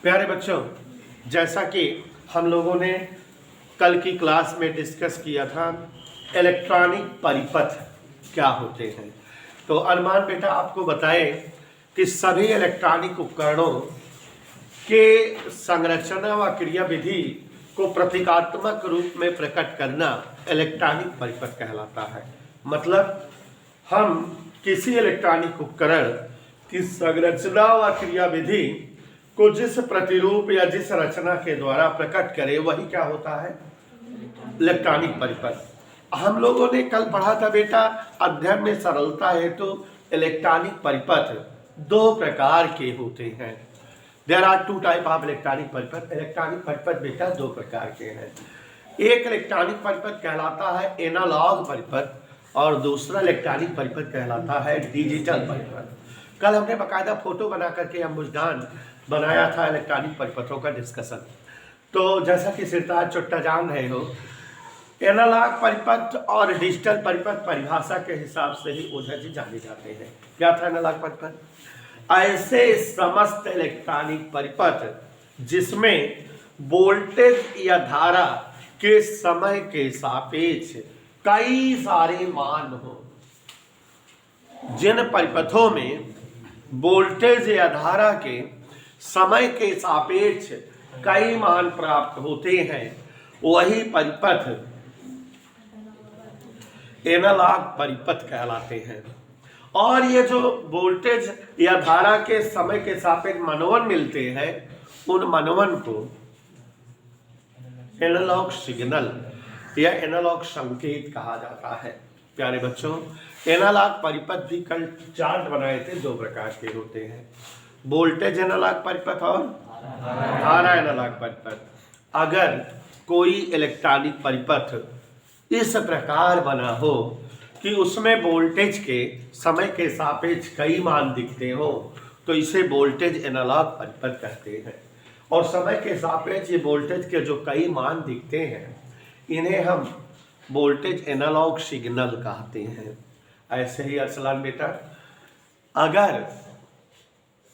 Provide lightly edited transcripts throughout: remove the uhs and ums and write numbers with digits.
प्यारे बच्चों, जैसा कि हम लोगों ने कल की क्लास में डिस्कस किया था, इलेक्ट्रॉनिक परिपथ क्या होते हैं। तो अरमान बेटा आपको बताए कि सभी इलेक्ट्रॉनिक उपकरणों के संरचना व क्रियाविधि को प्रतीकात्मक रूप में प्रकट करना इलेक्ट्रॉनिक परिपथ कहलाता है। मतलब हम किसी इलेक्ट्रॉनिक उपकरण की संरचना व क्रियाविधि को जिस प्रतिरूप या जिस रचना के द्वारा प्रकट करे वही क्या होता है, इलेक्ट्रॉनिक परिपथ। हम लोगों ने कल पढ़ा था बेटा, अध्ययन में सरलता है तो इलेक्ट्रॉनिक परिपथ दो प्रकार के होते हैं। There are two type of electronic परिपथ। इलेक्ट्रॉनिक परिपथ बेटा दो प्रकार के हैं। एक इलेक्ट्रॉनिक परिपथ कहलाता है एनालॉग परिपथ और दूसरा इलेक्ट्रॉनिक परिपथ कहलाता है डिजिटल परिपथ। कल हमने बाकायदा फोटो बना करके अम्बुजदान बनाया था इलेक्ट्रॉनिक परिपथों का डिस्कशन। तो जैसा कि सिरताज चुट्टा जान रहे हो, एनालॉग परिपथ और डिजिटल परिपथ परिभाषा के हिसाब से ही ओझा जी जाने जाते हैं। क्या था एनालॉग परिपथ? ऐसे समस्त इलेक्ट्रॉनिक परिपथ जिसमें वोल्टेज या धारा के समय के सापेक्ष कई सारे मान हो। जिन परिपथों में वोल्टेज या धारा के समय के सापेक्ष कई मान प्राप्त होते हैं वही परिपथ एनालॉग परिपथ कहलाते हैं। और ये जो वोल्टेज या धारा के समय के सापेक्ष मनवन मिलते हैं, उन मनवन को एनालॉग सिग्नल या एनालॉग संकेत कहा जाता है। प्यारे बच्चों, एनालॉग परिपथ भी कल चार्ट बनाए थे, दो प्रकार के होते हैं, वोल्टेज एनालॉग परिपथ और धारा एनालॉग परिपथ। अगर कोई इलेक्ट्रॉनिक परिपथ इस प्रकार बना हो कि उसमें वोल्टेज के समय के सापेक्ष कई मान दिखते हो तो इसे वोल्टेज एनालॉग परिपथ कहते हैं। और समय के सापेक्ष ये वोल्टेज के जो कई मान दिखते हैं इन्हें हम वोल्टेज एनालॉग सिग्नल कहते हैं। ऐसे ही अरसलान बेटा, अगर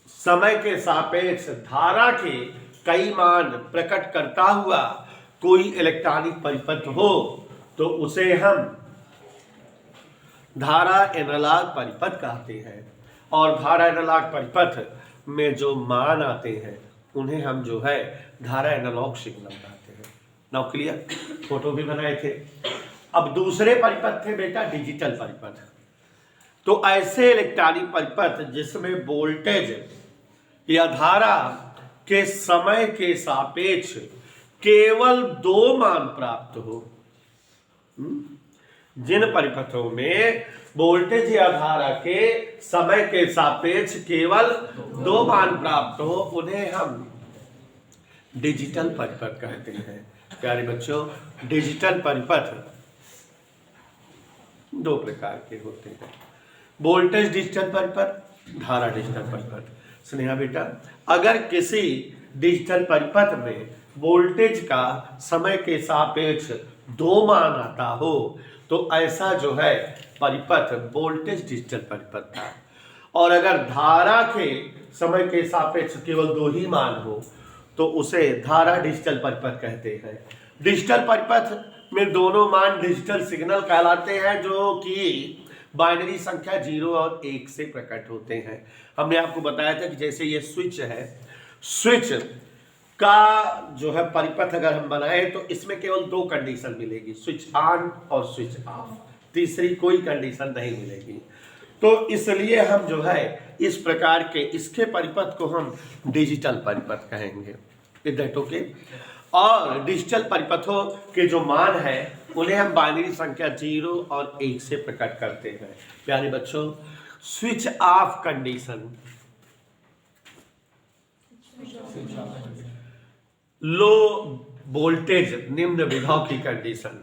समय के सापेक्ष धारा के कई मान प्रकट करता हुआ कोई इलेक्ट्रॉनिक परिपथ हो तो उसे हम धारा एनालॉग परिपथ कहते हैं। और धारा एनालॉग परिपथ में जो मान आते हैं उन्हें हम जो है धारा एनालॉग सिग्नल कहते हैं। Now clear? फोटो भी बनाए थे। अब दूसरे परिपथ थे बेटा डिजिटल परिपथ। तो ऐसे इलेक्ट्रॉनिक परिपथ जिसमें वोल्टेज या धारा के समय के सापेक्ष केवल दो मान प्राप्त हो। जिन परिपथों में वोल्टेज या धारा के समय के सापेक्ष केवल दो मान प्राप्त हो उन्हें हम डिजिटल परिपथ कहते हैं। प्यारे बच्चों, डिजिटल परिपथ दो प्रकार के होते हैं, वोल्टेज डिजिटल परिपथ, धारा डिजिटल परिपथ। स्नेहा बेटा, अगर किसी डिजिटल परिपथ में वोल्टेज का समय के सापेक्ष दो मान आता हो तो ऐसा जो है परिपथ वोल्टेज डिजिटल परिपथ था। और अगर धारा के समय के सापेक्ष केवल दो ही मान हो तो उसे धारा डिजिटल परिपथ कहते हैं। डिजिटल परिपथ में दोनों मान डिजिटल सिग्नल कहलाते हैं जो कि बाइनरी संख्या 0 और 1 से प्रकट होते हैं। हमने आपको बताया था कि जैसे ये स्विच है, स्विच का जो है परिपथ अगर हम बनाए तो इसमें केवल दो कंडीशन मिलेगी, स्विच ऑन और स्विच ऑफ, तीसरी कोई कंडीशन नहीं मिलेगी। तो इसलिए हम जो है इस प्रकार के इसके परिपथ को हम डिजिटल परिपथ कहेंगे। Is that okay? और डिजिटल परिपथों के जो मान है उन्हें हम बाइनरी संख्या 0 और 1 से प्रकट करते हैं। प्यारे बच्चों, switch off condition, low voltage निम्न विभव की कंडीशन,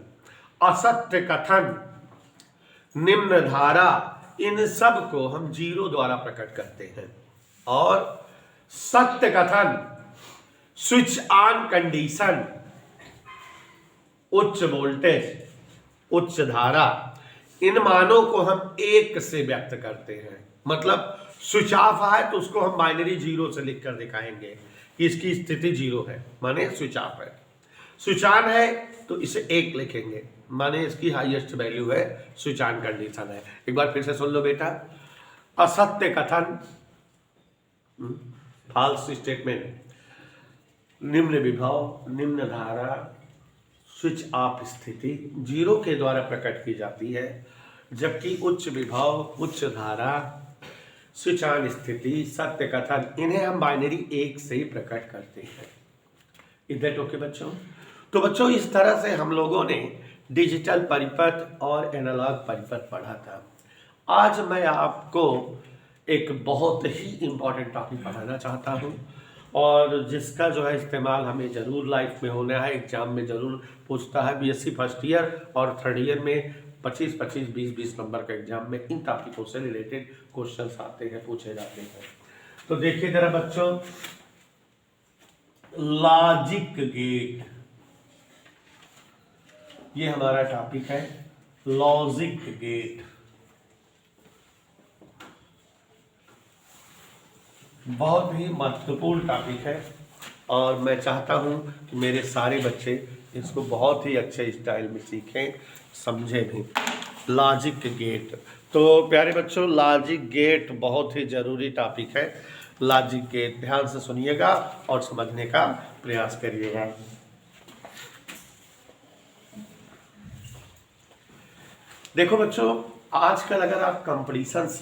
असत्य कथन, निम्न धारा, इन सब को हम 0 द्वारा प्रकट करते हैं। और सत्य कथन, स्विच ऑन कंडीशन, उच्च वोल्टेज, उच्च धारा, इन मानों को हम 1 से व्यक्त करते हैं। मतलब स्विच ऑफ है तो उसको हम बाइनरी जीरो से लिख कर दिखाएंगे कि इसकी स्थिति जीरो है, माने स्विच ऑफ है। स्विच ऑन है तो इसे 1 लिखेंगे, माने इसकी हाईएस्ट वैल्यू है, स्विच ऑन कंडीशन है। एक बार फिर से सुन लो बेटा, असत्य कथन, फॉल्स स्टेटमेंट, निम्न विभव, निम्न धारा, स्विच ऑफ स्थिति जीरो के द्वारा प्रकट की जाती है, जबकि उच्च विभव, उच्च धारा, स्विच ऑन स्थिति, सत्य कथन, इन्हें हम बाइनरी 1 से ही प्रकट करते हैं। इधर ओके बच्चों? तो बच्चों इस तरह से हम लोगों ने डिजिटल परिपथ और एनालॉग परिपथ पढ़ा था। आज मैं आपको एक बहुत ही इंपॉर्टेंट टॉपिक पढ़ाना चाहता हूँ और जिसका जो है इस्तेमाल हमें ज़रूर लाइफ में होना है, एग्जाम में ज़रूर पूछता है। बीएससी फर्स्ट ईयर और थर्ड ईयर में 25-25, 20-20 नंबर का एग्जाम में इन टॉपिकों से रिलेटेड क्वेश्चंस आते हैं, पूछे जाते हैं। तो देखिए जरा बच्चों, लॉजिक गेट, ये हमारा टॉपिक है, लॉजिक गेट। बहुत ही महत्वपूर्ण टॉपिक है और मैं चाहता हूं कि मेरे सारे बच्चे इसको बहुत ही अच्छे स्टाइल में सीखें, समझें भी। लॉजिक गेट, तो प्यारे बच्चों लॉजिक गेट बहुत ही ज़रूरी टॉपिक है। लॉजिक गेट ध्यान से सुनिएगा और समझने का प्रयास करिएगा। देखो बच्चों, आजकल अगर आप कंपटीशंस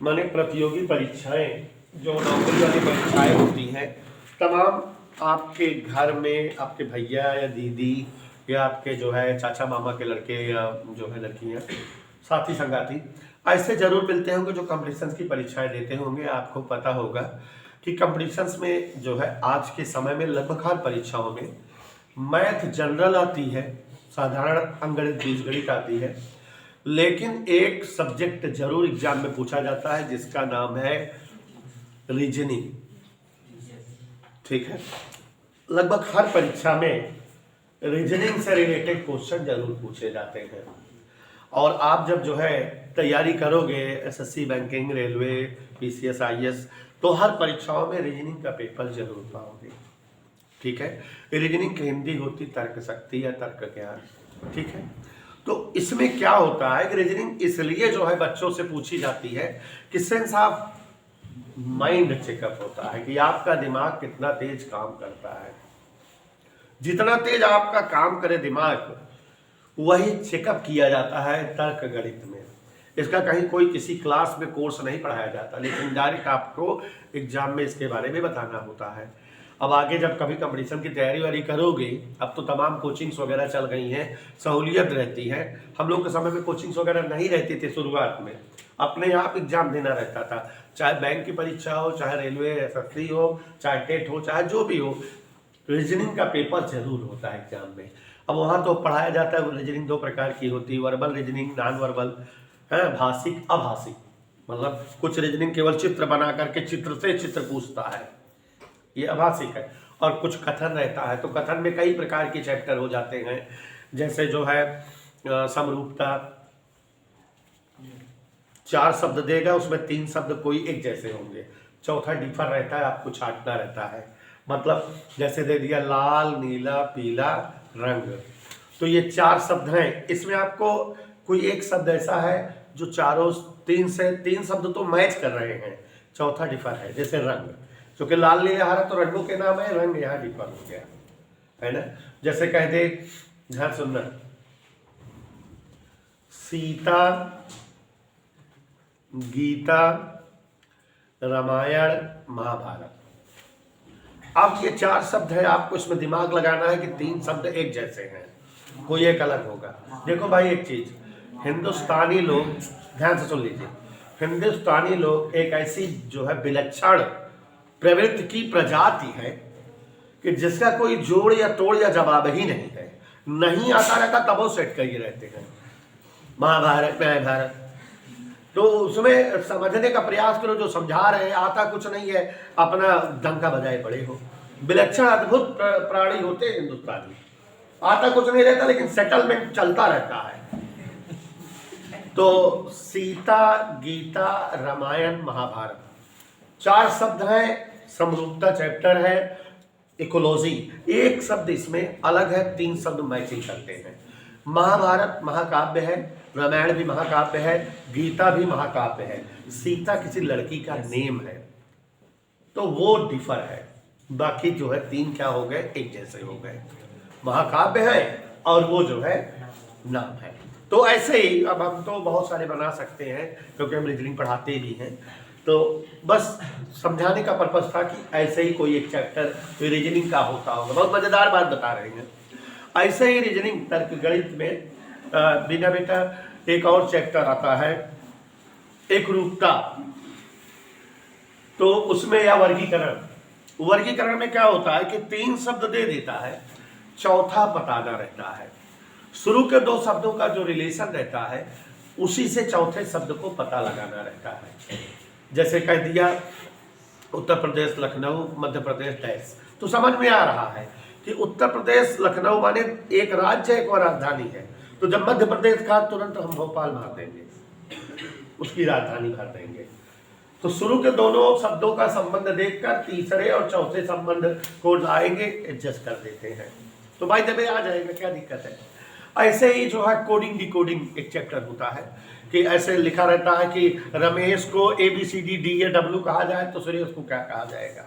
माने प्रतियोगी परीक्षाएं, जो नौकरी वाली परीक्षाएं होती हैं, तमाम आपके घर में आपके भैया या दीदी या आपके जो है चाचा मामा के लड़के या जो है लड़कियां, साथी संगाती ऐसे जरूर मिलते होंगे जो कंपटीशंस की परीक्षाएं देते होंगे। आपको पता होगा कि कंपटीशंस में जो है आज के समय में लगभग हर परीक्षाओं में मैथ जनरल आती है, साधारण अंकगणित बीजगणित आती है, लेकिन एक सब्जेक्ट जरूर एग्जाम में पूछा जाता है जिसका नाम है रीजनिंग। ठीक है, लगभग हर परीक्षा में रीजनिंग से रिलेटेड क्वेश्चन जरूर पूछे जाते हैं और आप जब जो है तैयारी करोगे SSC, banking, railway, PCS, IAS, तो हर परीक्षाओं में रीजनिंग का पेपर जरूर पाओगे। ठीक है, रीजनिंग की हिंदी होती तर्क शक्ति या तर्क ज्ञान। ठीक है, तो इसमें क्या होता है कि रीजनिंग इसलिए जो है बच्चों से पूछी जाती है कि सेंस ऑफ माइंड चेकअप होता है कि आपका दिमाग कितना तेज काम करता है। जितना तेज आपका काम करे दिमाग, वही चेकअप किया जाता है तर्क गणित में। इसका कहीं कोई किसी क्लास में कोर्स नहीं पढ़ाया जाता, लेकिन डायरेक्ट आपको एग्जाम में इसके बारे में बताना होता है। अब आगे जब कभी कंपटीशन की तैयारी वारी करोगे, अब तो तमाम कोचिंग्स वगैरह चल गई हैं, सहूलियत रहती है। हम लोग के समय में कोचिंग्स वगैरह नहीं रहती थी, शुरुआत में अपने आप एग्जाम देना रहता था, चाहे बैंक की परीक्षा हो, चाहे रेलवे एसएससी हो, चाहे टेट हो, चाहे जो भी हो, रीजनिंग का पेपर जरूर होता है एग्जाम में। अब वहाँ तो पढ़ाया जाता है, रीजनिंग 2 प्रकार की होती है, वर्बल रीजनिंग, नॉन वर्बल है, भाषिक अभाषिक। मतलब कुछ रीजनिंग केवल चित्र बना करके चित्र से चित्र पूछता है, ये अभाषिक है, और कुछ कथन रहता है। तो कथन में कई प्रकार के चैप्टर हो जाते हैं, जैसे जो है समरूपता, 4 शब्द देगा, उसमें 3 शब्द कोई एक जैसे होंगे, चौथा डिफर रहता है, आपको छांटना रहता है। मतलब जैसे दे दिया लाल, नीला, पीला, रंग, तो ये 4 शब्द हैं, इसमें आपको कोई एक शब्द ऐसा है जो चारों 3 शब्द तो मैच कर रहे हैं, चौथा डिफर है। जैसे रंग, क्योंकि लाल नीला हरा तो रंगों के नाम है, रंग यहाँ डिफर हो गया है ना। जैसे कह दे, ध्यान सुनना, सीता, गीता, रामायण, महाभारत। अब ये 4 शब्द है, आपको इसमें दिमाग लगाना है कि 3 शब्द एक जैसे हैं, कोई एक अलग होगा। देखो भाई एक चीज, हिंदुस्तानी लोग, ध्यान से सुन लीजिए, हिंदुस्तानी लोग एक ऐसी जो है विलक्षण प्रवृत्ति की प्रजाति है कि जिसका कोई जोड़ या तोड़ या जवाब ही नहीं है, नहीं आता रहता तब वो सेट करिए रहते हैं। महाभारत में भारत, तो उसमें समझने का प्रयास करो, जो समझा रहे हैं आता कुछ नहीं है, अपना डंका बजाए पड़े हो। विलक्षण अद्भुत प्राणी होते हैं हिंदुस्तानी, आता कुछ नहीं रहता लेकिन सेटलमेंट चलता रहता है। तो सीता, गीता, रामायण, महाभारत 4 शब्द हैं, समरूपता चैप्टर है, इकोलॉजी एक शब्द इसमें अलग है, 3 शब्द मैचिंग करते हैं। महाभारत महाकाव्य है, रामायण भी महाकाव्य है, गीता भी महाकाव्य है। सीता किसी लड़की का नेम है तो वो डिफर है, बाकी जो है 3 क्या हो गए, एक जैसे हो गए, महाकाव्य है और वो जो है नाम है। तो ऐसे ही अब हम तो बहुत सारे बना सकते हैं क्योंकि हम रीजनिंग पढ़ाते भी हैं, तो बस समझाने का पर्पस था कि ऐसे ही कोई एक चैप्टर रीजनिंग का होता होगा। बहुत मजेदार बात बता रहे हैं। ऐसे ही रीजनिंग तर्क गणित में बिना बेटा एक और चैप्टर आता है एक रूपता, तो उसमें या वर्गीकरण में क्या होता है कि 3 शब्द दे देता है, चौथा बताना रहता है। शुरू के 2 शब्दों का जो रिलेशन रहता है उसी से चौथे शब्द को पता लगाना रहता है। जैसे कह दिया उत्तर प्रदेश लखनऊ, मध्य प्रदेश डैश, तो समझ में आ रहा है कि उत्तर प्रदेश लखनऊ माने एक राज्य है, एक और राजधानी है। तो जब मध्य प्रदेश का तुरंत हम भोपाल मार देंगे, उसकी राजधानी भर देंगे। तो शुरू के दोनों शब्दों का संबंध देखकर तीसरे और चौथे संबंध को लाएंगे, एडजस्ट कर देते हैं, तो भाई जब आ जाएगा, क्या दिक्कत है। ऐसे ही जो है कोडिंग डिकोडिंग एक चैप्टर होता है कि ऐसे लिखा रहता है कि रमेश को ABCD कहा जाए तो सुरेश को क्या कहा जाएगा।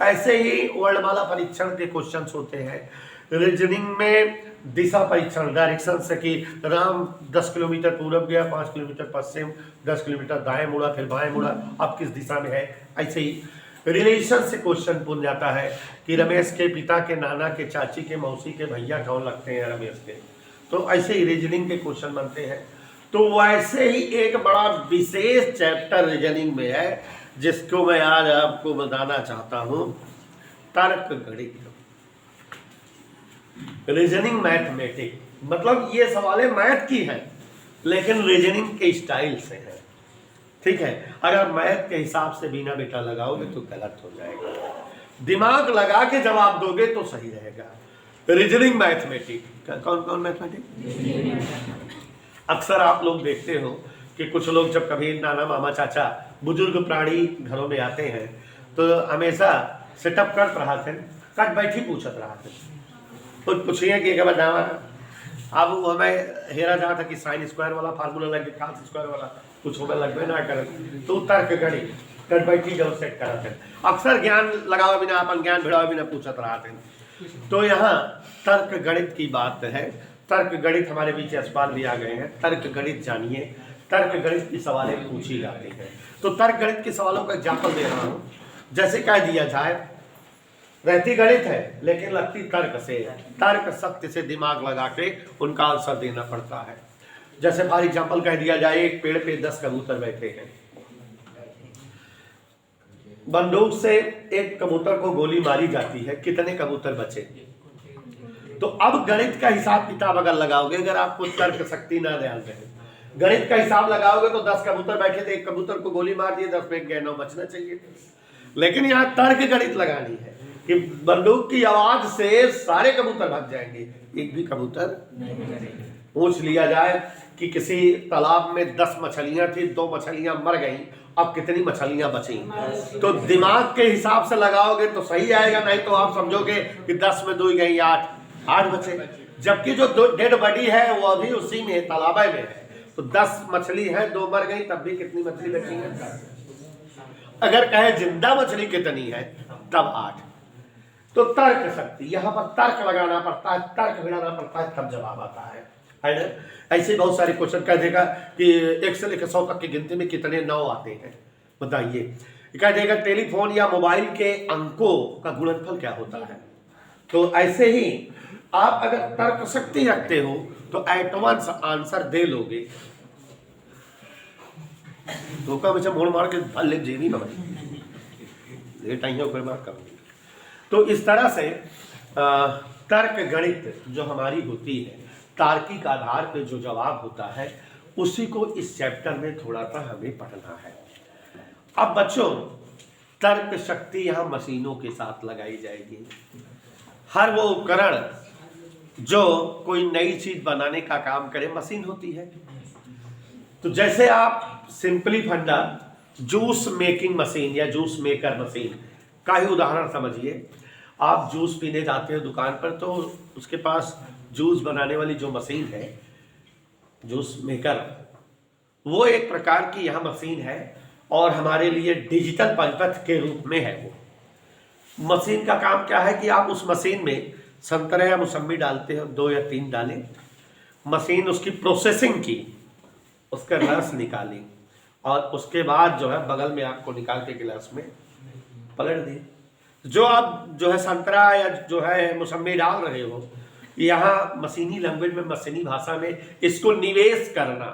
ऐसे ही वर्णमाला परीक्षण के क्वेश्चंस होते हैं। रीजनिंग में दिशा परीक्षण, डायरेक्शन से कि राम 10 किलोमीटर पूरब गया, 5 किलोमीटर पश्चिम, 10 किलोमीटर दाएं मुड़ा, फिर बाएं मुड़ा, अब किस दिशा में है। ऐसे ही रिलेशन से क्वेश्चन पूछ जाता है कि रमेश के पिता के नाना के चाची के मौसी के भैया कौन लगते हैं रमेश के। तो ऐसे ही रीजनिंग के क्वेश्चन बनते हैं। तो वैसे ही एक बड़ा विशेष चैप्टर रीजनिंग में है जिसको मैं आज आपको बताना चाहता हूं, तर्क गणित, रीजनिंग मैथमेटिक्स। मतलब ये सवालें मैथ की हैं लेकिन रीजनिंग के स्टाइल से है, ठीक है। अगर मैथ के हिसाब से बिना बेटा लगाओगे तो गलत हो जाएगा, दिमाग लगा के जवाब दोगे तो सही रहेगा। रीजनिंग मैथमेटिक्स, कौन कौन मैथमेटिक्स? अक्सर आप लोग देखते हो कि कुछ लोग जब कभी नाना मामा चाचा बुजुर्ग प्राणी घरों में आते हैं तो हमेशा सेटअप कर रहा थे, कट बैठी पूछत रहा थे, कुछ पूछिए कि एक बतावा। अब वो हमें हेरा जहाँ था कि साइन स्क्वायर वाला फार्मूला लगे, कॉस स्क्वायर वाला कुछ होगा लगभग ना कर, तो तर्क गणित कट बैठी जब सेट कराते हैं। अक्सर ज्ञान लगाओ बिना, अपन ज्ञान भिड़ाओ बिना पूछत रहा थे। तो यहाँ तर्क गणित की बात है। तर्क गणित हमारे बीच यशपाल भी आ गए हैं। तर्क गणित जानिए, तर्क गणित की सवालें पूछी जाती हैं। तो तर्क गणित के सवालों का एग्जाम्पल दे रहा हूँ। जैसे कह दिया जाए रहती गणित है लेकिन लगती तर्क से, तर्क सत्य से दिमाग लगा के उनका आंसर देना पड़ता है। जैसे फॉर एग्जाम्पल कह दिया जाए एक पेड़ पे 10 कबूतर बैठे हैं, बंदूक से एक कबूतर को गोली मारी जाती है, कितने कबूतर बचे? तो अब गणित का हिसाब किताब अगर लगाओगे, अगर आपको तर्क शक्ति ना ध्यान रहे, गणित का हिसाब लगाओगे तो 10 कबूतर बैठे थे, एक कबूतर को गोली मार दिए, 10 में 9 बचना चाहिए। लेकिन यहाँ तर्क गणित लगानी है कि बंदूक की आवाज से सारे कबूतर भाग जाएंगे, एक भी कबूतर पूछ लिया जाए कि किसी तालाब में 10 मछलियां थी, 2 मछलियां मर गईं, अब कितनी मछलियां बची? तो दिमाग के हिसाब से लगाओगे तो सही आएगा, नहीं तो आप समझोगे कि 10 में 2 गई 8 बचे, जबकि जो डेड बॉडी है वो अभी उसी में तालाब में है। तो 10 मछली है, 2 मर गई, तब भी कितनी मछली बची है? अगर कहे जिंदा मछली कितनी है तब 8। तो तर्क शक्ति, यहाँ पर तर्क लगाना पड़ता है, तर्क भिड़ाना पड़ता है, तब जवाब आता है ना। ऐसे बहुत सारे क्वेश्चन कह देगा कि 1 से लेकर 100 तक की गिनती में कितने 9 आते हैं, बताइए। कह देगा टेलीफोन या मोबाइल के अंकों का गुणनफल क्या होता है। तो ऐसे ही आप अगर तर्क शक्ति रखते हो तो एडवांस आंसर दे लोगे। धोखा में मोड़ मार के भल ले जेबी में लेट आई है मार कर। तो इस तरह से तर्क गणित जो हमारी होती है, तार्किक आधार पे जो जवाब होता है, उसी को इस चैप्टर में थोड़ा सा हमें पढ़ना है। अब बच्चों, तर्क शक्ति यहाँ मशीनों के साथ लगाई जाएगी। हर वो उपकरण जो कोई नई चीज बनाने का काम करे, मशीन होती है। तो जैसे आप सिंपली फंडा जूस मेकिंग मशीन या जूस मेकर मशीन का ही उदाहरण समझिए। आप जूस पीने जाते हो दुकान पर, तो उसके पास जूस बनाने वाली जो मशीन है, जूस मेकर, वो एक प्रकार की यह मशीन है और हमारे लिए डिजिटल परिपथ के रूप में है। वो मशीन का काम क्या है कि आप उस मशीन में संतरा या मौसम्मी डालते हो, 2 या 3 डालें, मशीन उसकी प्रोसेसिंग की, उसका रस निकाली और उसके बाद जो है बगल में आपको निकाल के गिलास में पलट दी। जो आप जो है संतरा या जो है मौसम्मी डाल रहे हो, यहाँ मशीनी लैंग्वेज में, मशीनी भाषा में इसको निवेश करना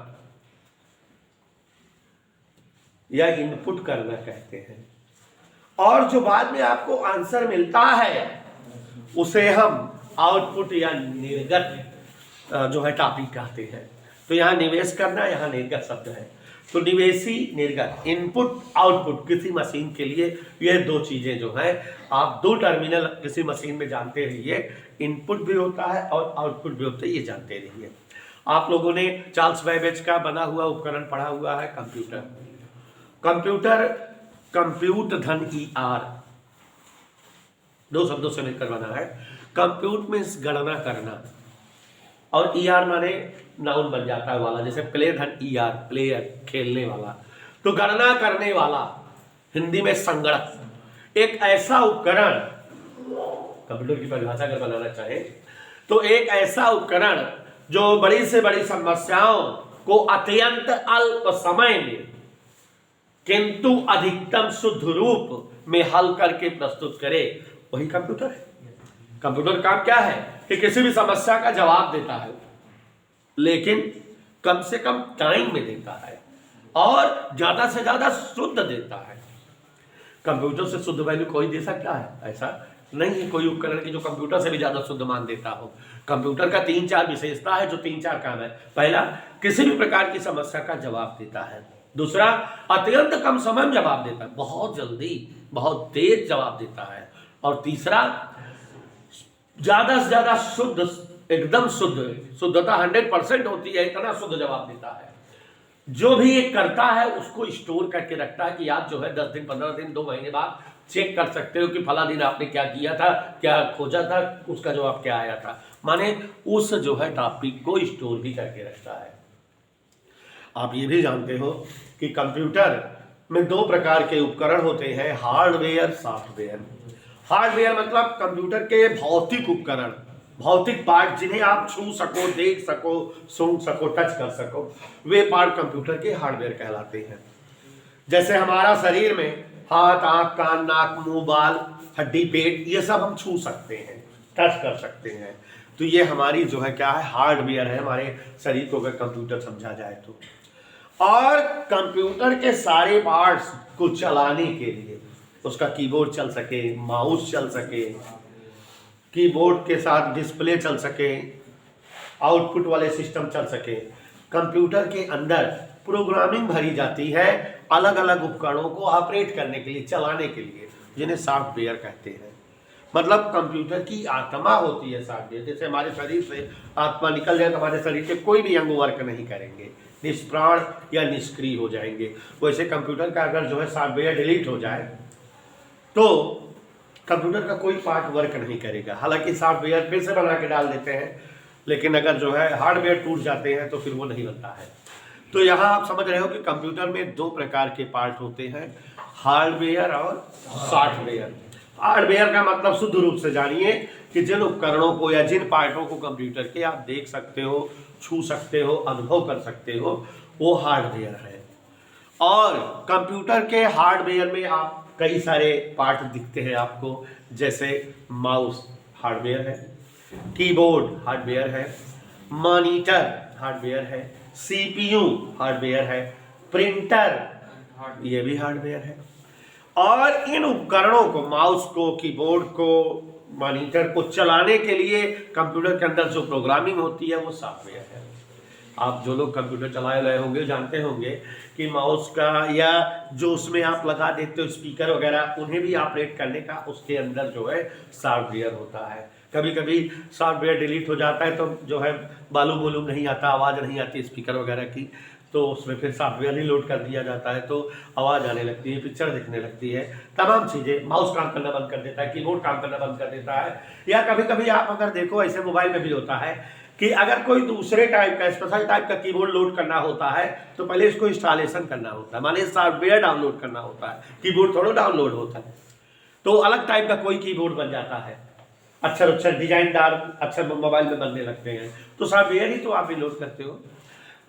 या इनपुट करना कहते हैं। और जो बाद में आपको आंसर मिलता है उसे हम आउटपुट या निर्गत जो है टॉपिक कहते हैं। तो यहाँ निवेश करना, यहाँ निर्गत शब्द है। तो निवेशी निर्गत, इनपुट आउटपुट किसी मशीन के लिए ये 2 चीजें जो है, आप 2 टर्मिनल किसी मशीन में जानते रहिए, इनपुट भी होता है और आउटपुट भी होता है, ये जानते रहिए। आप लोगों ने चार्ल्स बैबेज का बना हुआ उपकरण पढ़ा हुआ है, कंप्यूटर। कंप्यूटर कंप्यूट धन ER 2 शब्दों से मिलकर बना है। कंप्यूट मीन्स गणना करना और ER माने नाउन बन जाता है वाला, जैसे प्ले धन ER, प्लेयर, खेलने वाला। तो गणना करने वाला, हिंदी में संगणक, एक ऐसा उपकरण, कंप्यूटर की परिभाषा अगर बनाना चाहे तो एक ऐसा उपकरण जो बड़ी से बड़ी समस्याओं को अत्यंत अल्प समय में किंतु अधिकतम शुद्ध रूप में हल करके प्रस्तुत करे, वही कंप्यूटर है। कंप्यूटर काम क्या है कि किसी भी समस्या का जवाब देता है, लेकिन कम से कम टाइम में देता है और ज्यादा से ज्यादा शुद्ध देता है। कंप्यूटर से शुद्ध वैल्यू कोई दे सकता है? ऐसा नहीं है कोई उपकरण की जो कंप्यूटर से भी ज्यादा शुद्ध मान देता हो। कंप्यूटर का 3-4 विशेषता है, जो 3-4 काम है। पहला, किसी भी प्रकार की समस्या का जवाब देता है। दूसरा, अत्यंत कम समय में जवाब देता है, बहुत जल्दी, बहुत तेज जवाब देता है। और तीसरा, ज्यादा से ज्यादा शुद्ध, एकदम शुद्धता 100% होती है, इतना शुद्ध जवाब देता है। जो भी ये करता है उसको स्टोर करके रखता है कि आप जो है 10 दिन, 15 दिन, 2 महीने बाद चेक कर सकते हो कि फला दिन आपने क्या किया था, क्या खोजा था, उसका जवाब क्या आया था। माने उस जो है टॉपिक को स्टोर भी करके रखता है। आप ये भी जानते हो कि कंप्यूटर में 2 प्रकार के उपकरण होते हैं, हार्डवेयर, सॉफ्टवेयर। हार्डवेयर मतलब कंप्यूटर के भौतिक उपकरण, भौतिक पार्ट, जिन्हें आप छू सको, देख सको, सुन सको, टच कर सको, वे पार्ट कंप्यूटर के हार्डवेयर कहलाते हैं। जैसे हमारा शरीर में हाथ, आंख, कान, नाक, मुंह, बाल, हड्डी, पेट, ये सब हम छू सकते हैं, टच कर सकते हैं। तो ये हमारी जो है क्या है, हार्डवेयर है, हमारे शरीर को अगर कंप्यूटर समझा जाए तो। और कंप्यूटर के सारे पार्ट्स को चलाने के लिए, उसका कीबोर्ड चल सके, माउस चल सके, कीबोर्ड के साथ डिस्प्ले चल सके, आउटपुट वाले सिस्टम चल सके, कंप्यूटर के अंदर प्रोग्रामिंग भरी जाती है अलग अलग उपकरणों को ऑपरेट करने के लिए, चलाने के लिए, जिन्हें सॉफ्टवेयर कहते हैं। मतलब कंप्यूटर की आत्मा होती है सॉफ्टवेयर। जैसे हमारे शरीर से आत्मा निकल जाए तो हमारे शरीर के कोई भी अंग वर्क नहीं करेंगे, निष्प्राण या निष्क्रिय हो जाएंगे। वैसे कंप्यूटर का अगर जो है सॉफ्टवेयर डिलीट हो जाए तो कंप्यूटर का कोई पार्ट वर्क नहीं करेगा। हालांकि सॉफ्टवेयर फिर से बना के डाल देते हैं, लेकिन अगर जो है हार्डवेयर टूट जाते हैं तो फिर वो नहीं बनता है। तो यहाँ आप समझ रहे हो कि कंप्यूटर में 2 प्रकार के पार्ट होते हैं, हार्डवेयर और सॉफ्टवेयर। हार्डवेयर का मतलब शुद्ध रूप से जानिए कि जिन उपकरणों को या जिन पार्टों को कंप्यूटर के आप देख सकते हो, छू सकते हो, अनुभव कर सकते हो, वो हार्डवेयर है। और कंप्यूटर के हार्डवेयर में आप कई सारे पार्ट दिखते हैं आपको, जैसे माउस हार्डवेयर है, कीबोर्ड हार्डवेयर है, मॉनिटर हार्डवेयर है, CPU हार्डवेयर है, प्रिंटर ये भी हार्डवेयर है। और इन उपकरणों को, माउस को, कीबोर्ड को, मॉनिटर को चलाने के लिए कंप्यूटर के अंदर जो प्रोग्रामिंग होती है वो सॉफ्टवेयर है। आप जो लोग कंप्यूटर चला रहे होंगे जानते होंगे कि माउस का या जो उसमें आप लगा देते हो स्पीकर वगैरह, उन्हें भी ऑपरेट करने का उसके अंदर जो है सॉफ्टवेयर होता है। कभी कभी सॉफ्टवेयर डिलीट हो जाता है तो जो है मालूम नहीं आता, आवाज़ नहीं आती स्पीकर वगैरह की, तो उसमें फिर सॉफ्टवेयर ही लोड कर दिया जाता है, तो आवाज़ आने लगती है, पिक्चर दिखने लगती है, तमाम चीज़ें, माउस काम करना बंद कर देता है, कीबोर्ड काम करना बंद कर देता है। या कभी कभी आप अगर देखो ऐसे मोबाइल में भी होता है कि अगर कोई दूसरे टाइप का स्पेशल टाइप का कीबोर्ड लोड करना होता है तो पहले इसको इंस्टॉलेशन करना होता है, माने सॉफ्टवेयर डाउनलोड करना होता है, कीबोर्ड थोड़ा डाउनलोड होता है, तो अलग टाइप का कोई कीबोर्ड बन जाता है, अक्षर डिजाइनदार अक्षर मोबाइल में बनने लगते हैं, तो सॉफ्टवेयर ही तो आप भी लोड करते हो।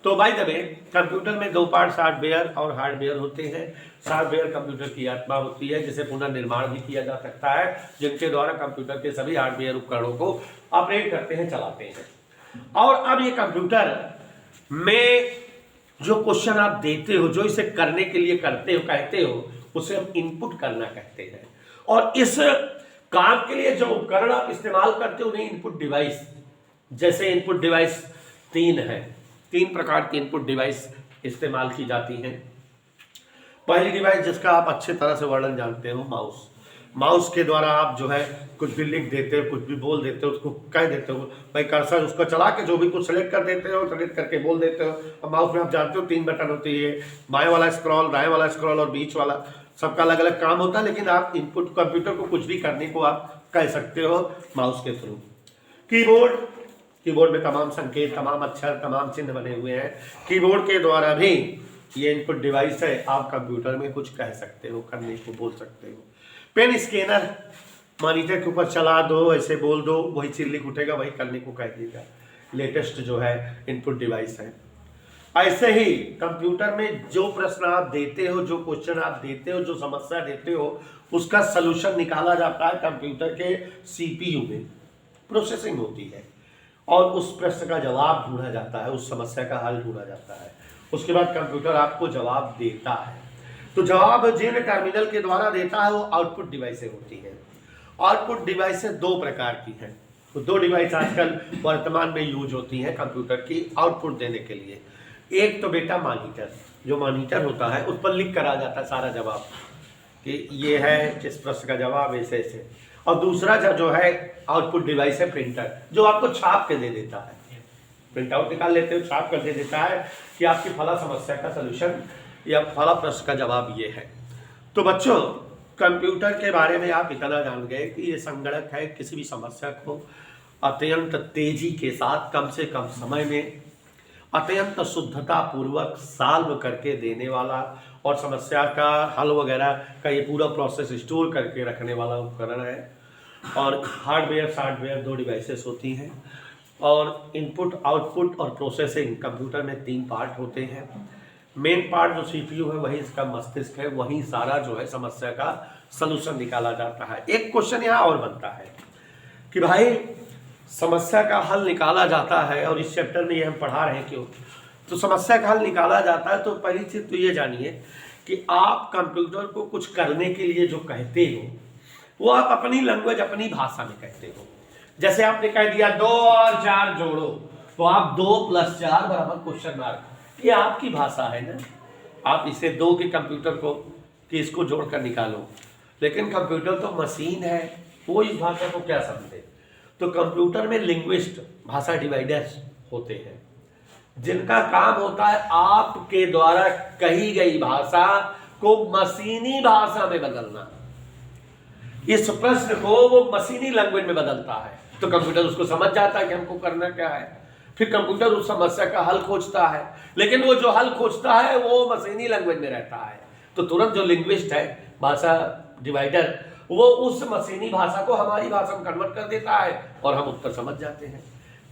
तो बाय द वे कंप्यूटर में दो पार्ट सॉफ्टवेयर और हार्डवेयर होते हैं। सॉफ्टवेयर कंप्यूटर की आत्मा होती है जिसे पुनर्निर्माण भी किया जा सकता है, जिनके द्वारा कंप्यूटर के सभी हार्डवेयर उपकरणों को ऑपरेट करते हैं, चलाते हैं। और अब ये कंप्यूटर में जो क्वेश्चन आप देते हो, जो इसे करने के लिए करते हो, कहते हो, उसे हम इनपुट करना कहते हैं। और इस काम के लिए जो उपकरण आप इस्तेमाल करते हो उन्हें इनपुट डिवाइस, जैसे इनपुट डिवाइस 3 है, 3 प्रकार की इनपुट डिवाइस इस्तेमाल की जाती हैं। पहली डिवाइस जिसका आप अच्छे तरह से वर्णन जानते हो, माउस। माउस के द्वारा आप जो है कुछ भी लिख देते हो, कुछ भी बोल देते हो, उसको कह देते हो, भाई कर्सर उसको चला के जो भी कुछ सेलेक्ट कर देते हो, सेलेक्ट करके बोल देते हो। अब माउस में आप जानते हो 3 बटन होती है, बाएं वाला स्क्रॉल, दाएं वाला स्क्रॉल और बीच वाला, सबका अलग अलग काम होता है, लेकिन आप इनपुट कंप्यूटर को कुछ भी करने को आप कह सकते हो माउस के थ्रू। कीबोर्ड में तमाम संकेत, तमाम अक्षर, तमाम चिन्ह बने हुए हैं। कीबोर्ड के द्वारा भी ये इनपुट डिवाइस है, आप कंप्यूटर में कुछ कह सकते हो, करने को बोल सकते हो। पेन स्कैनर, मॉनिटर के ऊपर चला दो, ऐसे बोल दो, वही चीज लिख उठेगा, वही करने को कह देगा। लेटेस्ट जो है इनपुट डिवाइस है। ऐसे ही कंप्यूटर में जो प्रश्न आप देते हो, जो क्वेश्चन आप देते हो, जो समस्या देते हो, उसका सलूशन निकाला जाता है कंप्यूटर के सीपीयू में, प्रोसेसिंग होती है, और उस प्रश्न का जवाब ढूंढा जाता है, उस समस्या का हल ढूंढा जाता है। उसके बाद कंप्यूटर आपको जवाब देता है। तो जवाब जिन टर्मिनल के द्वारा देता है वो आउटपुट डिवाइसें होती हैं। आउटपुट डिवाइसें 2 प्रकार की हैं। तो 2 डिवाइस आजकल वर्तमान में यूज होती हैं कंप्यूटर की आउटपुट देने के लिए। एक तो बेटा मॉनिटर, जो मॉनिटर होता है उस पर लिख कर आ जाता है सारा जवाब कि ये है इस प्रश्न का जवाब ऐसे ऐसे। और दूसरा जो है आउटपुट डिवाइस है प्रिंटर, जो आपको छाप के दे देता है, प्रिंट आउट निकाल लेते हो, छाप कर दे देता है कि आपकी फला समस्या का सलूशन या फला प्रश्न का जवाब ये है। तो बच्चों, कंप्यूटर के बारे में आप इतना जान गए कि ये संगणक है, किसी भी समस्या को अत्यंत तेजी के साथ कम से कम समय में अत्यंत शुद्धता पूर्वक सॉल्व करके देने वाला और समस्या का हल वगैरह का ये पूरा प्रोसेस स्टोर करके रखने वाला उपकरण है। और हार्डवेयर सॉफ्टवेयर 2 डिवाइसेस होती हैं। और इनपुट, आउटपुट और प्रोसेसिंग कंप्यूटर में 3 पार्ट होते हैं। मेन पार्ट जो सीपीयू है वही इसका मस्तिष्क है, वही सारा जो है समस्या का सलूशन निकाला जाता है। एक क्वेश्चन यहाँ और बनता है कि भाई समस्या का हल निकाला जाता है, और इस चैप्टर में ये हम पढ़ा रहे हैं क्यों, तो समस्या का हल निकाला जाता है तो पहली चीज तो ये जानिए कि आप कंप्यूटर को कुछ करने के लिए जो कहते हो वो आप अपनी लैंग्वेज, अपनी भाषा में कहते हो। जैसे आपने कह दिया 2 और 4 जोड़ो, तो आप 2 + 4 बराबर क्वेश्चन मार्क, ये आपकी भाषा है ना, आप इसे दो के कंप्यूटर को कि इसको जोड़कर निकालो। लेकिन कंप्यूटर तो मशीन है, वो इस भाषा को क्या समझे। तो कंप्यूटर में लिंग्विस्ट, भाषा डिवाइडर्स होते हैं, जिनका काम होता है आपके द्वारा कही गई भाषा को मशीनी भाषा में बदलना। इस प्रश्न को वो मशीनी लैंग्वेज में बदलता है, तो कंप्यूटर उसको समझ जाता है कि हमको करना क्या है। फिर कंप्यूटर उस समस्या का हल खोजता है, लेकिन वो जो हल खोजता है वो मशीनी लैंग्वेज में रहता है। तो तुरंत जो लिंग्विस्ट है, भाषा डिवाइडर, वो उस मशीनी भाषा को हमारी भाषा में कन्वर्ट कर देता है और हम उत्तर समझ जाते हैं।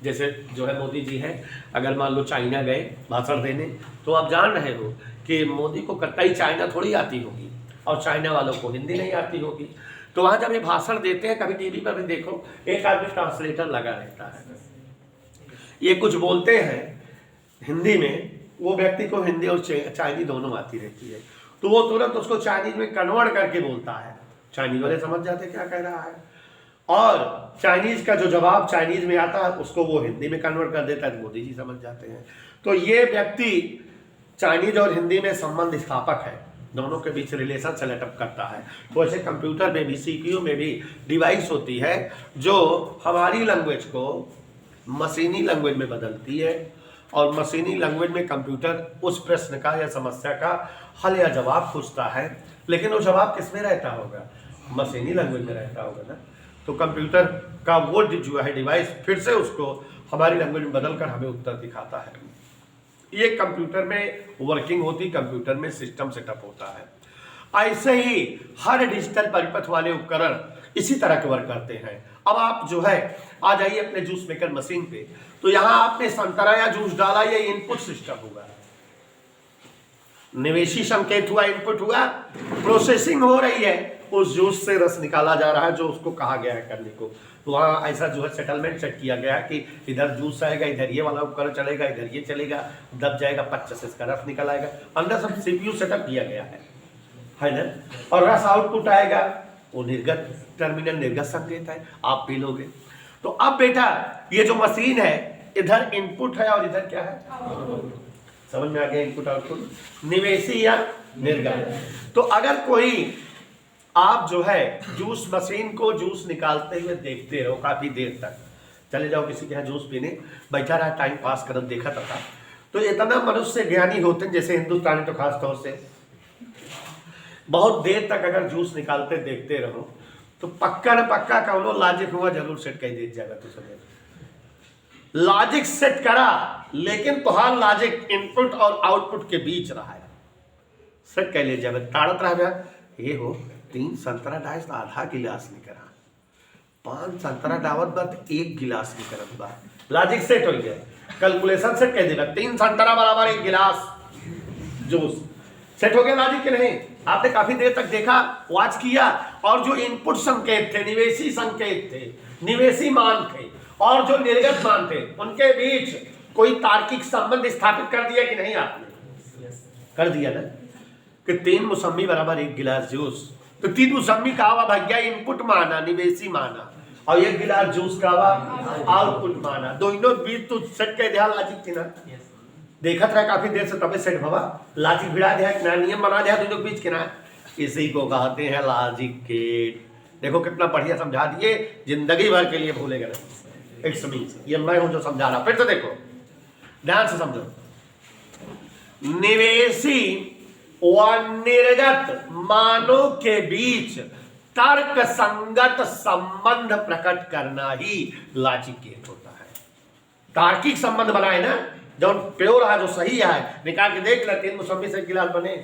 जैसे जो है मोदी जी हैं, अगर मान लो चाइना गए भाषण देने, तो आप जान रहे हो कि मोदी को कतई चाइना थोड़ी आती होगी और चाइना वालों को हिंदी नहीं आती होगी। तो वहाँ जब ये भाषण देते हैं, कभी टीवी पर भी देखो, एक आदमी ट्रांसलेटर लगा रहता है, ये कुछ बोलते हैं हिंदी में, वो व्यक्ति को हिंदी और चाइनीज दोनों आती रहती है, तो वो तुरंत उसको चाइनीज में कन्वर्ट करके बोलता है। चाइनीज वाले समझ जाते क्या कह रहा है, और चाइनीज का जो जवाब चाइनीज में आता है उसको वो हिंदी में कन्वर्ट कर देता है, तो मोदी जी समझ जाते हैं। तो ये व्यक्ति चाइनीज और हिंदी में संबंध स्थापक है, दोनों के बीच रिलेशन सेटअप करता है। तो ऐसे कंप्यूटर में भी, सीपीयू में भी डिवाइस होती है जो हमारी लैंग्वेज को मशीनी लैंग्वेज में बदलती है और मशीनी लैंग्वेज में कंप्यूटर उस प्रश्न का या समस्या का हल या जवाब खोजता है, लेकिन वो जवाब किस में रहता होगा? मशीनी लैंग्वेज में रहता होगा ना। तो कंप्यूटर का वो जो है डिवाइस फिर से उसको हमारी लैंग्वेज में बदल कर हमें उत्तर दिखाता है। ये कंप्यूटर में वर्किंग होती, कंप्यूटर में सिस्टम सेटअप होता है। ऐसे ही हर डिजिटल परिपथ वाले उपकरण इसी तरह के वर्क करते हैं। अब आप जो है आ जाइए अपने जूस मेकर मशीन पे, तो यहां आपने संतरा या जूस डाला, ये इनपुट सिस्टम होगा, निवेशी संकेत हुआ, इनपुट हुआ, प्रोसेसिंग हो रही है, उस जूस से रस निकाला जा रहा है जो उसको कहा गया है करने को। तो वहाँ ऐसा जो है सेटलमेंट सेट किया गया है कि इधर जूस आएगा, इधर ये वाला उपकरण चलेगा, इधर ये चलेगा, दब जाएगा, 25 इसका रस निकल आएगा। अंदर सब सीपीयू सेटअप किया गया है ना। और रस आउटपुट आएगा, वो निर्गत टर्मिनल, निर्गत संकेत है, आप पी लोगे। तो अब बेटा ये जो मशीन है, इधर इनपुट है और इधर क्या है? समझ में आ गया? इनपुट आउटपुट, निवेशी या निर्गत। तो अगर कोई आप जो है जूस मशीन को जूस निकालते हुए देखते रहो काफी देर तक, चले जाओ किसी के यहाँ जूस पीने, बैठा रहा टाइम पास कर देखा था, तो इतना मनुष्य ज्ञानी होते हैं, जैसे हिंदुस्तानी तो खास तौर से, बहुत देर तक अगर जूस निकालते देखते रहो तो पक्का न पक्का कहो लॉजिक हुआ जरूर सेट कर दे जाएगा। तो समझ लॉजिक सेट करा, लेकिन तुहार लॉजिक इनपुट और आउटपुट के बीच रहा है, सेट कर ले जाए ताड़त रहा। ये हो 3 संतरा डाइस आधा गिलास निकला, 5 संतरा डावत बात 1 गिलास निकलत बा, लॉजिक सेट हो गया, कैलकुलेशन सेट कर देगा, 3 संतरा बराबर 1 गिलास जूस, सेट हो गया लॉजिक के नहीं? आपने काफी देर तक देखा, वॉच किया, और जो इनपुट संकेत थे, निवेशी संकेत थे, निवेशी मान थे, और जो निर्गत मान थे, उनके बीच कोई तार्किक संबंध स्थापित कर दिया कि नहीं? आपने कर दिया ना कि 3 मौसमी बराबर 1 गिलास जूस। तो 3 मौसमी का हुआ भैया इनपुट माना, निवेशी माना, और 1 गिलास जूस का हुआ आउटपुट माना। दोनों बीच तो सेट कर दिया लॉजिक थी ना, देखत रहा काफी देर से, तबे सेट भवा लॉजिक भिड़ा दिया कि ना, नियम बना दिया दोनों बीच के ना। इसी को कहते हैं लॉजिक गेट। देखो कितना बढ़िया समझा दिए, जिंदगी भर के लिए भूलेगा नहीं। इट्स मी, ये मैं हूं जो समझा रहा। फिर से देखो, ध्यान से समझो। निवेशी व निर्गत मानों के बीच तर्क संगत संबंध प्रकट करना ही लॉजिक गेट होता है। तार्किक संबंध बनाए ना, जो प्योर है, जो सही है, निकाल के देख ले, 3 मौसमी से गिलास बने,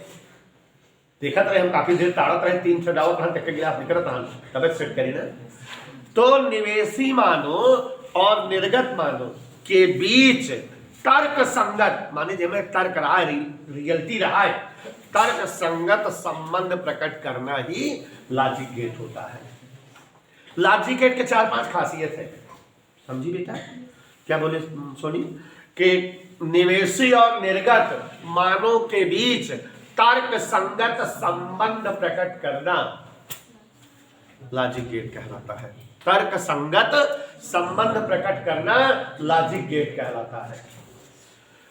देखत रहे हम काफी देर, ताड़त रहे, 3 से डावत रहन, तक गिलास निकलत रहन, तब सेट करी ना। तो निवेशी मानो और निर्गत मानो के बीच तर्क संगत, माने जिसमें तर्क रहा है, रियलिटी रहा है, तर्क संगत संबंध प्रकट करना ही लॉजिक गेट होता है। लॉजिक गेट के 4-5 खासियत है, समझी बेटा? क्या बोले सोनी? कि निवेशी और निर्गत मानों के बीच तर्क संगत संबंध प्रकट करना लॉजिक गेट कहलाता है। तर्क संगत संबंध प्रकट करना लॉजिक गेट कहलाता है।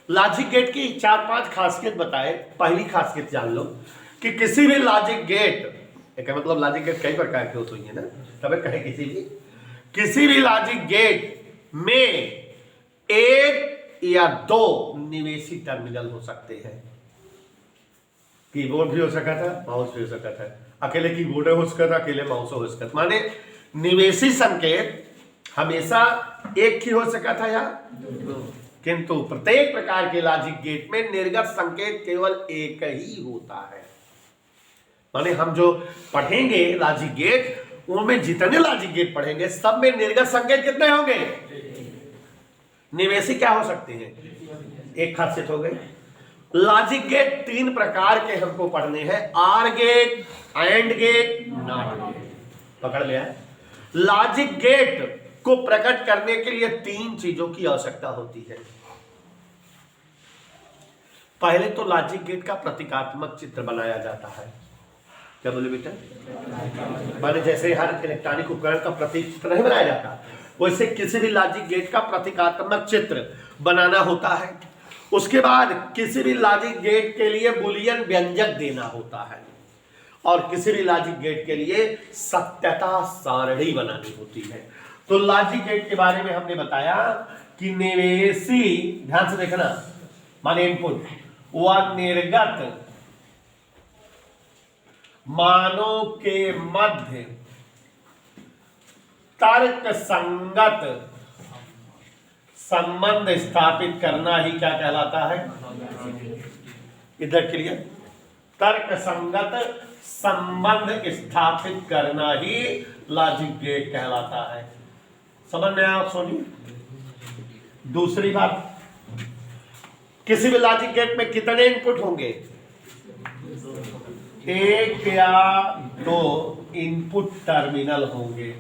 लॉजिक गेट की 4-5 खासियत बताए। पहली खासियत जान लो कि किसी भी लॉजिक गेट, एक मतलब लॉजिक गेट कई प्रकार के होते हैं ना, तब कहे किसी भी लॉजिक गेट में 1 या 2 निवेशी टर्मिनल हो सकते हैं। कीबोर्ड भी हो सकता था, माउस भी हो सकता था, अकेले कीबोर्ड हो सकता था, अकेले माउस हो सकता था, माने निवेशी संकेत हमेशा एक ही हो सकता था या 2, किंतु प्रत्येक प्रकार के लॉजिक गेट में निर्गत संकेत केवल एक ही होता है। माने हम जो पढ़ेंगे लॉजिक गेट, उनमें जितने लॉजिक गेट पढ़ेंगे सब में निर्गत संकेत कितने होंगे? निवेशी क्या हो सकते हैं? एक खासियत हो गई। लॉजिक गेट 3 प्रकार के हमको पढ़ने हैं, or gate, and gate, not gate. पकड़ लिया है? लॉजिक गेट को प्रकट करने के लिए 3 चीजों की आवश्यकता होती है। पहले तो लॉजिक गेट का प्रतीकात्मक चित्र बनाया जाता है। क्या बोले बेटा? माने जैसे हर इलेक्ट्रॉनिक उपकरण का प्रतीक चित्र नहीं बनाया जाता, वैसे किसी भी लॉजिक गेट का प्रतीकात्मक चित्र बनाना होता है। उसके बाद किसी भी लॉजिक गेट के लिए बुलियन व्यंजक देना होता है, और किसी भी लॉजिक गेट के लिए सत्यता सारणी बनानी होती है। तो लॉजिक गेट के बारे में हमने बताया कि निवेशी, ध्यान से देखना, माने इनपुट व निर्गत मानों के मध्य तर्क संगत संबंध स्थापित करना ही क्या कहलाता है? इधर क्लियर, तर्क संगत संबंध स्थापित करना ही लॉजिक गेट कहलाता है। समझ में आया? सुनिए, दूसरी बात, किसी भी लॉजिक गेट में कितने इनपुट होंगे? एक या दो इनपुट टर्मिनल होंगे।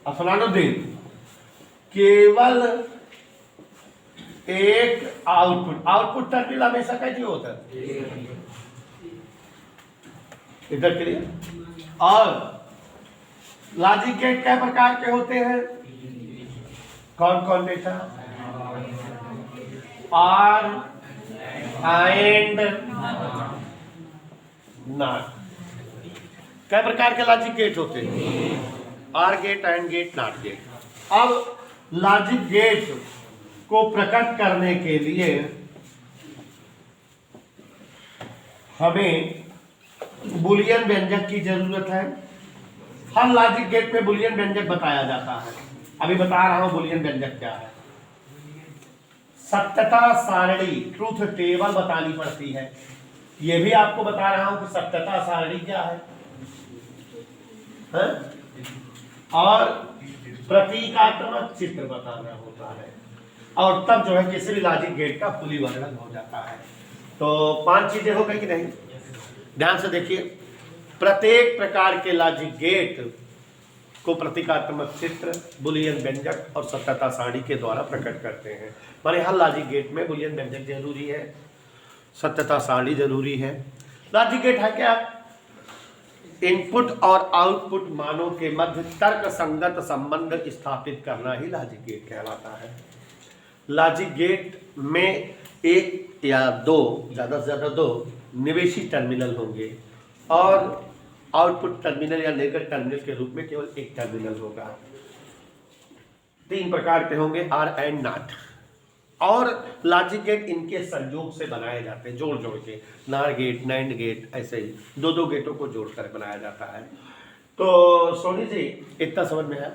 अफनानुद्दीन, केवल एक आउटपुट टर्मिनल हमेशा कैसे होता है? इधर के लिए। और लॉजिक गेट क्या प्रकार के होते हैं? कौन कौन बेटा? Or and not. क्या प्रकार के लॉजिक गेट होते हैं? Or gate, and gate, not gate. अब लॉजिक गेट को प्रकट करने के लिए हमें बुलियन व्यंजक की जरूरत है। हर लॉजिक गेट में बुलियन व्यंजक बताया जाता है। अभी बता रहा हूं बुलियन व्यंजक क्या है। सत्यता सारणी, ट्रूथ टेबल बतानी पड़ती है। यह भी आपको बता रहा हूं कि सत्यता सारणी क्या है, और प्रतीकात्मक चित्र बताना होता है, और तब जो है किसी भी लॉजिक गेट का फुली वर्णन हो जाता है। तो 5 चीजें हो गई कि नहीं? ध्यान से देखिए, प्रत्येक प्रकार के लॉजिक गेट को प्रतीकात्मक चित्र, बुलियन व्यंजक और सत्यता सारणी के द्वारा प्रकट करते हैं। माने हर लॉजिक गेट में बुलियन व्यंजक जरूरी है, सत्यता सारणी जरूरी है। लॉजिक गेट है क्या? इनपुट और आउटपुट मानों के मध्य तर्क संगत संबंध स्थापित करना ही लॉजिक गेट कहलाता है। लॉजिक गेट में एक या दो, ज्यादा से ज्यादा दो निवेशी टर्मिनल होंगे, और आउटपुट टर्मिनल या निर्गत टर्मिनल के रूप में केवल एक टर्मिनल होगा। 3 प्रकार के होंगे, आर एंड नॉट। और लॉजिक गेट इनके संयोग से बनाए जाते हैं, जोड़ जोड़ के, नार गेट, नैंड गेट, ऐसे ही 2-2 गेटों को जोड़कर बनाया जाता है। तो सोनी जी, इतना समझ में है?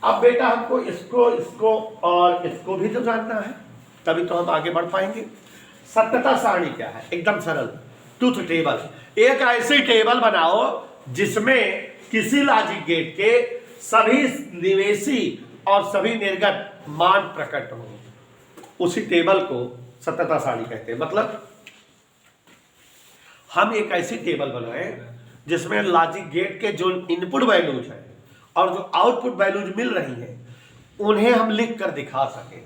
अब बेटा हमको इसको और इसको भी तो जानना है, तभी तो हम आगे बढ़ पाएंगे। सत्यता सारणी क्या है? एकदम सरल, ट्रूथ टेबल। एक ऐसी टेबल बनाओ जिसमें किसी लॉजिक गेट के सभी निवेशी और सभी निर्गत मान प्रकट हो, उसी टेबल को सत्यता सारणी कहते हैं। मतलब हम एक ऐसी टेबल बनाए जिसमें लॉजिक गेट के जो इनपुट वैल्यूज है और जो आउटपुट वैल्यूज मिल रही हैं उन्हें हम लिख कर दिखा सकें।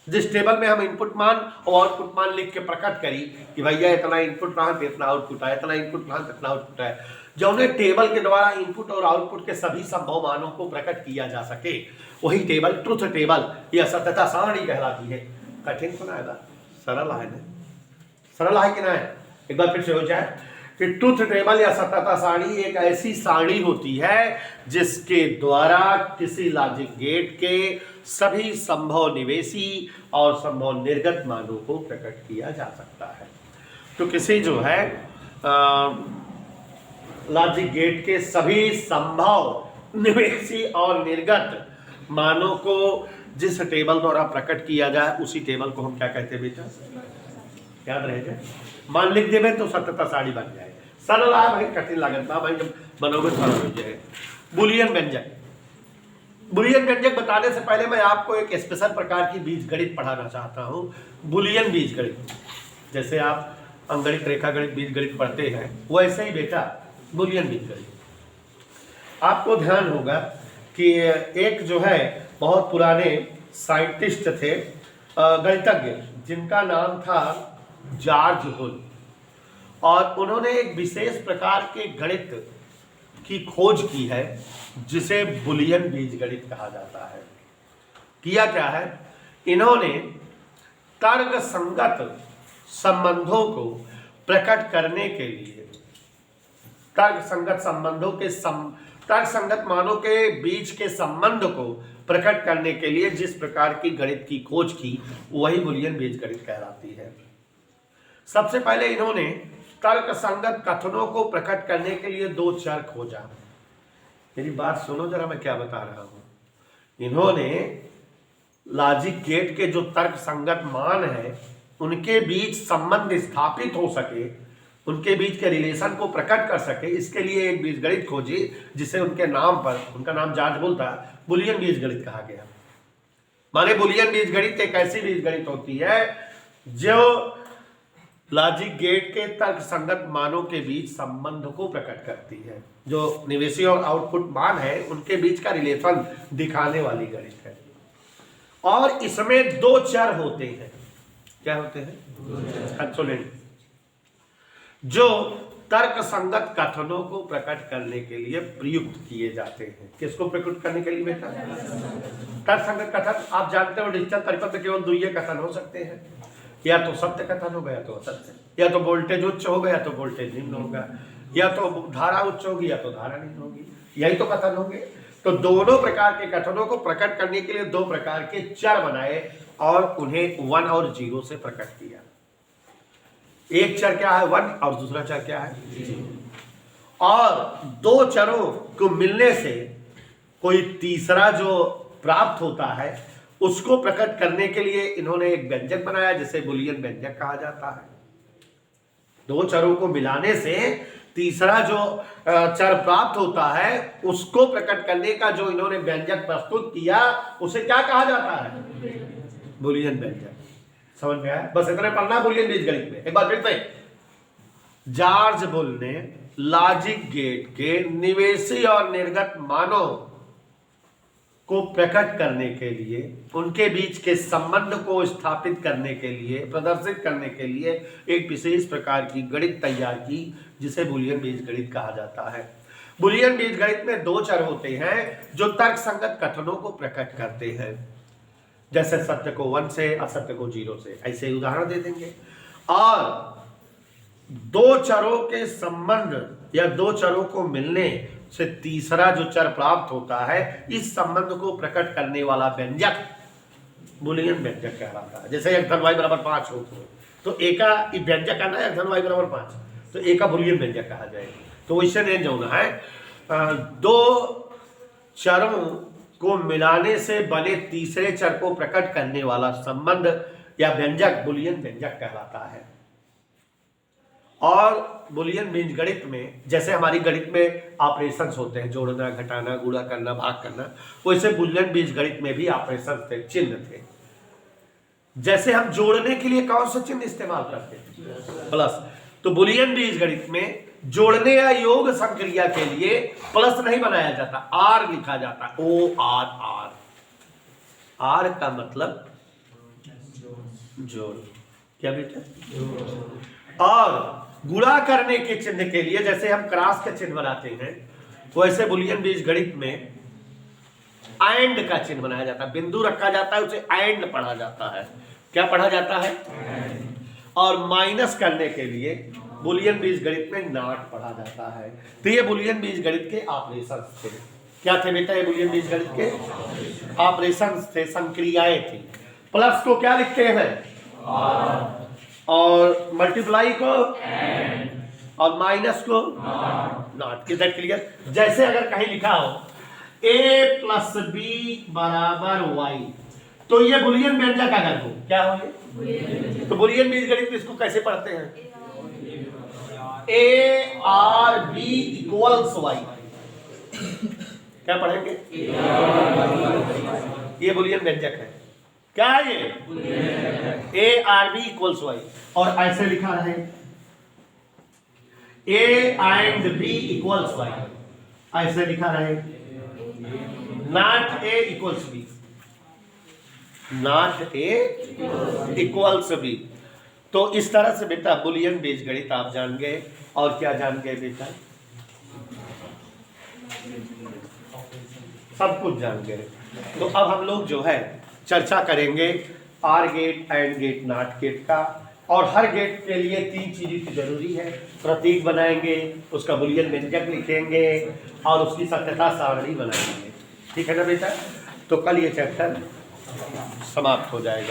जिस टेबल में हम इनपुट मान और आउटपुट मान लिख के प्रकट करी कि भैया इतना इनपुट रहा तो इतना आउटपुट आया, इतना इनपुट रहा तो इतना आउटपुट आया, जो उन्हें टेबल के द्वारा इनपुट और आउटपुट के सभी संभव मानों को प्रकट किया जा सके, वही टेबल ट्रुथ टेबल या सत्यता सारणी कहलाती है। कठिन सुना है, सरल है ना? सरल है कि ना है? एक बार फिर से हो जाए कि ट्रुथ टेबल या सत्यता सारणी एक ऐसी सारणी होती है जिसके द्वारा किसी लॉजिक गेट के सभी संभव निवेशी और संभव निर्गत मानों को प्रकट किया जा सकता है। तो किसी जो है लॉजिक गेट के सभी संभव निवेशी और निर्गत मानों को जिस टेबल द्वारा प्रकट किया जाए उसी टेबल को हम क्या कहते हैं बेटा? याद रहेगा, मान लिख देवे तो सत्यता सारणी बन जाए। सरल है भाई, कठिन लागत ना भाई, जब बनोगे सरल हो जाए। बुलियन व्यंजक, बुलियन व्यंजक बताने से पहले मैं आपको एक स्पेशल प्रकार की बीजगणित पढ़ाना चाहता हूँ। बुलियन बीजगणित, जैसे आप अंगणित, रेखागणित, बीजगणित पढ़ते हैं वैसे ही बेटा बुलियन बीजगणित। आपको ध्यान होगा कि एक जो है बहुत पुराने साइंटिस्ट थे, गणितज्ञ, जिनका नाम था जॉर्ज हुल, और उन्होंने एक विशेष प्रकार के गणित की खोज की है जिसे बुलियन बीजगणित कहा जाता है। किया क्या है, इन्होंने तर्क संगत संबंधों को प्रकट करने के लिए, तर्क संगत संबंधों के तर्क संगत मानों के बीच के संबंध को प्रकट करने के लिए जिस प्रकार की गणित की खोज की वही बुलियन बीजगणित कहलाती है। सबसे पहले इन्होंने तर्क संगत कथनों को प्रकट करने के लिए दो चर खोजा। मेरी बात सुनो जरा, मैं क्या बता रहा हूं। इन्होंने लॉजिक गेट के जो तर्क संगत मान है उनके बीच संबंध स्थापित हो सके, उनके बीच के रिलेशन को प्रकट कर सके, इसके लिए एक बीजगणित खोजी जिसे उनके नाम पर, उनका नाम जॉर्ज बुल था, बुलियन बीजगणित कहा गया। माने बुलियन बीजगणित एक ऐसी बीजगणित होती है जो लॉजिक गेट के तर्क संगत मानों के बीच संबंध को प्रकट करती है। जो निवेशी और आउटपुट मान है उनके बीच का रिलेशन दिखाने वाली गणित है। और इसमें दो चर होते हैं। क्या होते हैं? जो तर्क संगत कथनों को प्रकट करने के लिए प्रयुक्त किए जाते हैं। किसको प्रकट करने के लिए बेटा? तर्क संगत कथन। आप जानते हो डिजिटल परिपथ में केवल द्वितीय कथन हो सकते हैं, या तो सत्य कथन होगा या तो असत्य, या तो वोल्टेज उच्च होगा या तो वोल्टेज निम्न होगा, या तो धारा उच्च होगी या तो धारा निम्न होगी, यही तो कथन होंगे। तो दोनों प्रकार के कथनों को प्रकट करने के लिए दो प्रकार के चर बनाए और उन्हें 1 और 0 से प्रकट किया। एक चर क्या है? 1, और दूसरा चर क्या है? 0। और दो चरों को मिलने से कोई तीसरा जो प्राप्त होता है उसको प्रकट करने के लिए इन्होंने एक व्यंजक बनाया जिसे बुलियन व्यंजक कहा जाता है। दो चरों को मिलाने से तीसरा जो चर प्राप्त होता है उसको प्रकट करने का जो इन्होंने व्यंजक प्रस्तुत किया उसे क्या कहा जाता है? बुलियन व्यंजक। समझ में आया? बस इतने पढ़ना बुलियन बीजगणित में। एक बार फिर से, जॉर्ज बुल ने लॉजिक गेट के निवेशी और निर्गत मानों को प्रकट करने के लिए, उनके बीच के संबंध को स्थापित करने के लिए, प्रदर्शित करने के लिए एक विशेष प्रकार की गणित तैयार की जिसे बुलियन बीजगणित कहा जाता है। बुलियन बीजगणित में दो चर होते हैं जो तर्क संगत कथनों को प्रकट करते हैं, जैसे सत्य को 1 से, असत्य को 0 से। ऐसे उदाहरण दे देंगे। और दो चरों के संबंध या दो चरों को मिलने से तीसरा जो चर प्राप्त होता है, इस संबंध को प्रकट करने वाला व्यंजक बुलियन व्यंजक कहलाता है। जैसे 1 धन y बराबर 5 हो तो एक का व्यंजक आना है 1 धन y बराबर 5, तो एक का बुलियन व्यंजक कहा जाएगा। तो वैसे नहीं जो है दो चरों को मिलाने से बने तीसरे चर को प्रकट करने वाला संबंध या व्यंजक बुलियन व्यंजक कहलाता है। और बुलियन बीजगणित में जैसे हमारी गणित में ऑपरेशंस होते हैं, जोड़ना, घटाना, गुणा करना, भाग करना, वैसे बुलियन बीजगणित में भी ऑपरेशंस थे, चिन्ह थे। जैसे हम जोड़ने के लिए कौन सा चिन्ह इस्तेमाल करते हैं? प्लस। तो बुलियन बीजगणित में जोड़ने या योग संक्रिया के लिए प्लस नहीं बनाया जाता, आर लिखा जाता। OR। आर का मतलब जोड़। क्या बेटा? और गुणा करने के चिन्ह के लिए जैसे हम क्रॉस का चिन्ह बनाते हैं, वैसे बुलियन बीजगणित में एंड का चिन्ह बनाया जाता है, बिंदु रखा जाता है, उसे एंड पढ़ा जाता है। क्या पढ़ा जाता है? और माइनस करने के लिए बुलियन बीजगणित में नॉट पढ़ा जाता है। तो ये बुलियन बीजगणित के ऑपरेशंस थे। क्या थे बेटा? ये बुलियन बीजगणित के ऑपरेशंस थे, संक्रियाएं थी। प्लस को क्या लिखते हैं? और मल्टीप्लाई को और माइनस को नॉट। Is that clear? जैसे अगर कहीं लिखा हो a + b = y, तो ये बुलियन व्यंजक अगर हो, क्या हो ये? तो बुलियन बीजगणित में इसको कैसे पढ़ते हैं? a/b = y। क्या पढ़ेंगे? ये बुलियन व्यंजक है। क्या है ये? a/b = y। और ऐसे लिखा है a and b = y। ऐसे लिखा रहे not a = b, not a = b। तो इस तरह से बेटा बुलियन बीजगणित आप जान गए। और क्या जान गए बेटा? सब कुछ जान गए। तो अब हम लोग जो है चर्चा करेंगे or gate, and gate, not gate का, और हर गेट के लिए 3 चीज़ें की जरूरी है। प्रतीक बनाएंगे, उसका बुलियन व्यंजक लिखेंगे और उसकी सत्यता सारणी बनाएंगे। ठीक है ना बेटा? तो कल ये चैप्टर समाप्त हो जाएगा।